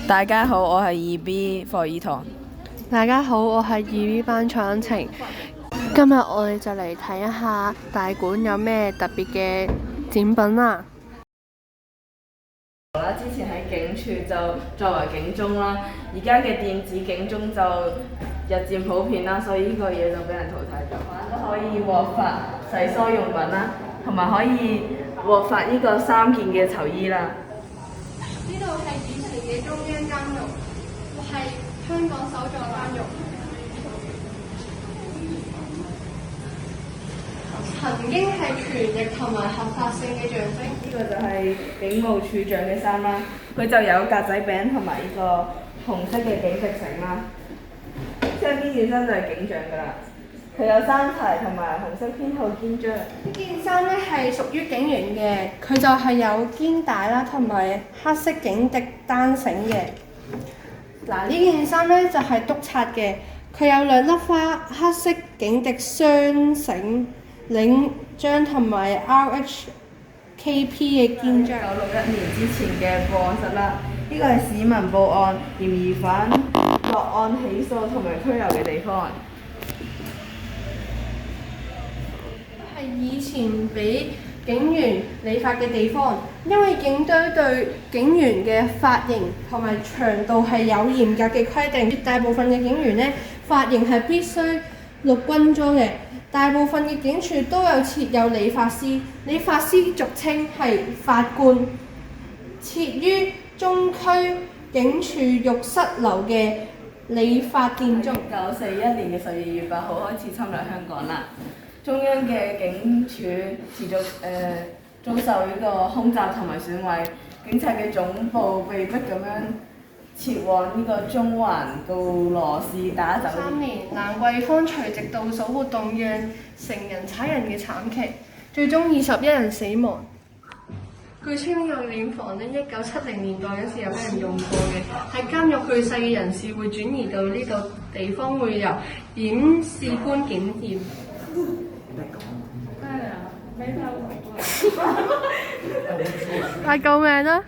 大家好，我係二 B 霍爾堂。大家好，我係二 B 班蔡恩晴。今日我哋就嚟睇一下大館有咩特別嘅展品啦。之前喺警署就作為警鐘啦，而家嘅電子警鐘就日漸普遍啦，所以呢個嘢就俾人淘汰咗。都可以獲發洗梳用品啦，同埋可以獲發呢個3件嘅囚衣啦。呢度係以前嘅中央監獄，係香港首座監獄，曾經係權力同埋合法性嘅象徵。呢個就係警務處長嘅衫啦，佢就有格仔餅同埋呢個紅色嘅警笛繩啦。即係呢件衫就係警長㗎啦，佢有3排同埋紅色編號肩章。呢件衫咧係屬於警員嘅，佢就係有肩帶啦，同埋黑色警笛單繩嘅。嗱，呢件衫咧就係督察嘅，佢有2粒花黑色警笛雙繩領章同埋 RHKP 嘅肩章。1961年之前嘅報案室啦，呢個係市民報案、嫌疑犯落案起訴同埋拘留嘅地方。係以前俾警員理髮嘅地方，因為警隊對警員嘅髮型同埋長度係有嚴格嘅規定，絕大部分嘅警員呢，髮型係必須錄軍裝嘅。大部分嘅警署都有設有理髮師，理髮師俗稱係法官。設於中區警署浴室樓嘅理髮店中1941年嘅12月8號開始侵略香港啦。中央嘅警署持續遭受呢個空襲同埋損毀，警察嘅總部被迫咁樣撤往呢個中環告羅士打酒3年，蘭桂坊隨即倒數活動讓成人踩人嘅慘劇，最終21人死亡。據稱呢個殮房咧，1970年代嗰時有俾人用過嘅，喺監獄去世嘅人士會轉移到呢度地方，會由檢視官檢驗。嗌救命啊！